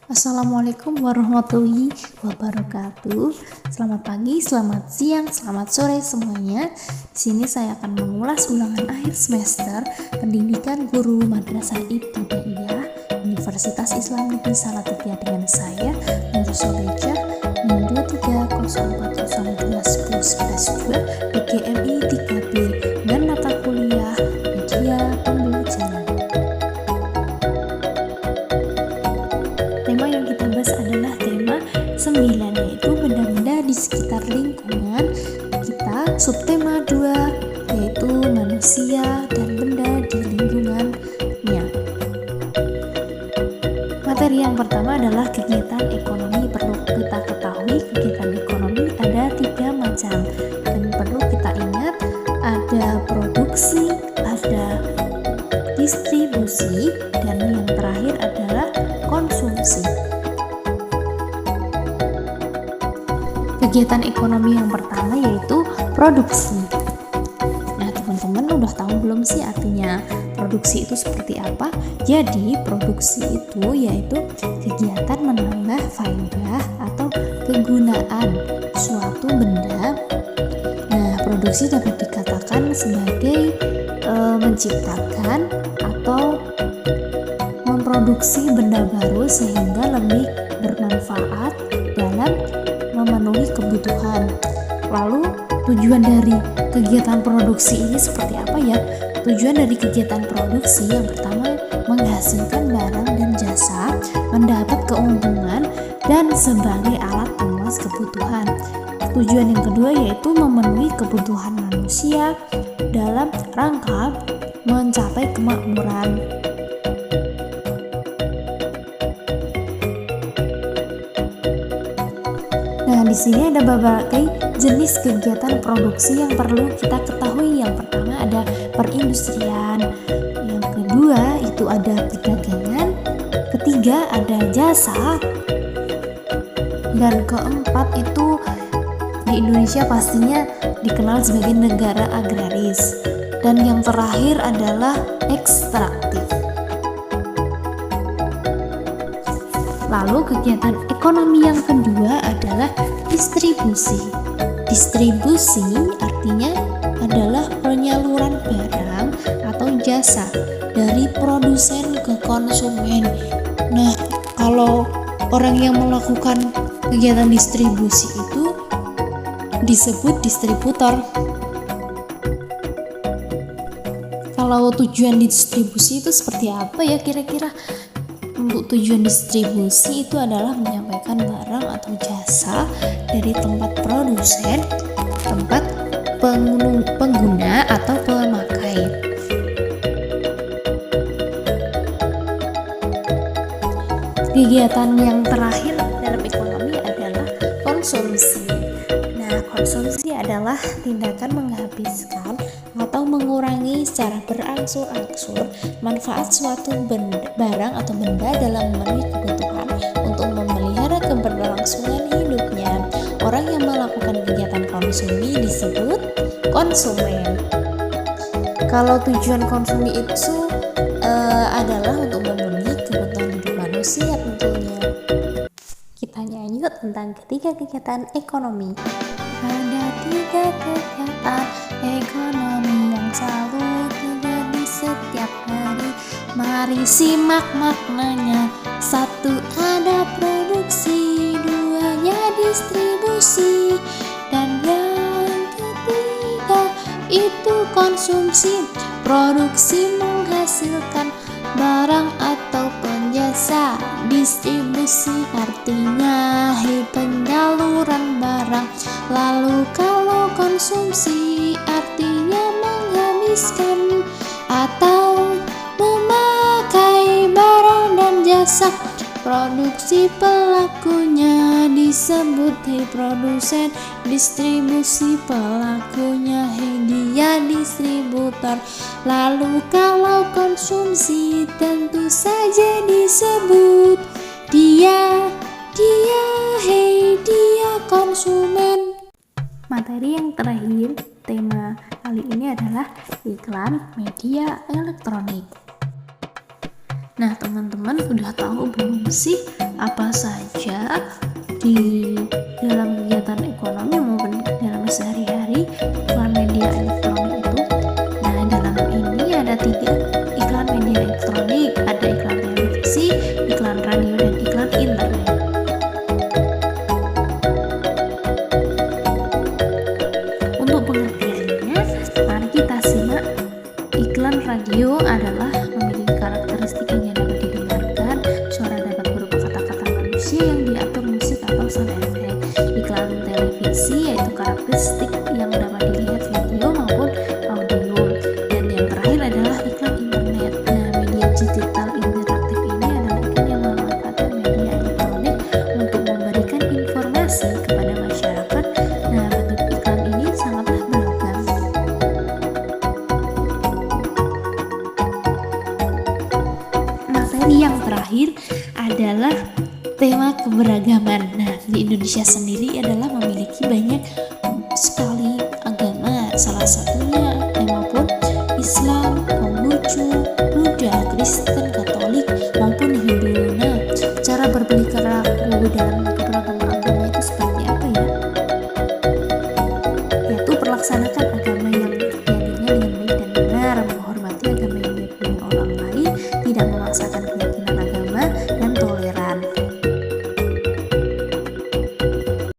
Assalamualaikum warahmatullahi wabarakatuh. Selamat pagi, selamat siang, selamat sore semuanya. Di sini saya akan mengulas ulangan akhir semester Pendidikan Guru Madrasah Ibtidaiyah Universitas Islam Negeri Salatiga dengan saya Nur Soleja NIM 23040211 PGMI 3B dan mata kuliah Media Pembelajaran. Tema yang kita bahas adalah tema 9, yaitu benda-benda di sekitar lingkungan kita. Subtema 2 yaitu manusia dan benda di lingkungannya. Materi yang pertama adalah kegiatan ekonomi. Perlu kita ketahui kegiatan ekonomi ada 3 macam dan perlu kita ingat ada produksi, ada distribusi, dan yang terakhir adalah konsumsi. Kegiatan ekonomi yang pertama yaitu produksi. Nah, teman-teman udah tahu belum sih artinya produksi itu seperti apa? Jadi, produksi itu yaitu kegiatan menambah faedah atau kegunaan suatu benda. Nah, produksi dapat dikatakan sebagai menciptakan atau memproduksi benda baru sehingga lebih bermanfaat dalam memenuhi kebutuhan. Lalu tujuan dari kegiatan produksi ini seperti apa ya? Tujuan dari kegiatan produksi yang pertama menghasilkan barang dan jasa, mendapat keuntungan, dan sebagai alat pemuas kebutuhan. Tujuan yang kedua yaitu memenuhi kebutuhan manusia dalam rangka mencapai kemakmuran. Nah, di sini ada berbagai jenis kegiatan produksi yang perlu kita ketahui. Yang pertama ada perindustrian, yang kedua itu ada perdagangan, ketiga ada jasa, dan keempat itu di Indonesia pastinya dikenal sebagai negara agraris, dan yang terakhir adalah ekstraktif. Lalu kegiatan ekonomi yang kedua adalah distribusi. Distribusi artinya adalah penyaluran barang atau jasa dari produsen ke konsumen. Nah, kalau orang yang melakukan kegiatan distribusi itu disebut distributor. Kalau tujuan distribusi itu seperti apa ya kira-kira? Untuk tujuan distribusi itu adalah menyampaikan barang atau jasa dari tempat produsen, tempat pengguna atau pemakai. Kegiatan yang terakhir dalam ekonomi adalah konsumsi. Nah, konsumsi adalah tindakan menghabiskan atau mengurangi secara berangsur-angsur manfaat suatu barang atau benda dalam memenuhi kebutuhan untuk memelihara keberlangsungan hidupnya. Orang yang melakukan kegiatan konsumsi disebut konsumen. Kalau tujuan konsumsi itu adalah untuk memenuhi kebutuhan hidup manusia tentunya. Kita nyanyi tentang ketiga kegiatan ekonomi. Ada 3 kegiatan ekonomi yang selalu terjadi setiap hari. Mari simak maknanya. 1. Ada produksi, 2-nya distribusi, dan yang ketiga itu konsumsi. Produksi menghasilkan barang atau jasa. Distribusi artinya penyaluran barang. Lalu kalau konsumsi artinya menghabiskan atau memakai barang dan jasa. Produksi pelakunya disebut produsen, distribusi pelakunya dia distributor. Lalu kalau konsumsi tentu saja disebut dia konsumen. Materi yang terakhir tema kali ini adalah iklan media elektronik. Nah, teman-teman udah tahu belum sih apa saja di dalam kegiatan ekonomi maupun dalam sehari-hari iklan media elektronik itu. Nah, dalam ini ada 3 iklan media elektronik, ada iklan televisi, iklan radio, dan iklan internet. Untuk pengertiannya, mari kita simak. Iklan radio adalah memiliki karakteristik yang dapat didengarkan, suara dapat berupa kata-kata manusia yang diatur musik atau sound effect. Iklan televisi yaitu karakteristik yang dapat dilihat video maupun audio. Dan yang terakhir adalah iklan internet. Nah, media digital interaktif ini adalah iklan yang memanfaatkan media elektronik untuk memberikan informasi kepada masyarakat. Nah, bentuk iklan ini sangatlah beragam. Materi yang terakhir adalah tema keberagaman. Nah, di Indonesia sendiri adalah memiliki banyak sekali agama, salah satunya maupun Islam, Konghucu, Buddha, Kristen, Katolik maupun Hindu. Nah, cara berperilaku dalam keberagaman agama itu seperti apa ya? Yaitu perlaksanakan agama yang diyakininya dengan baik dan benar, menghormati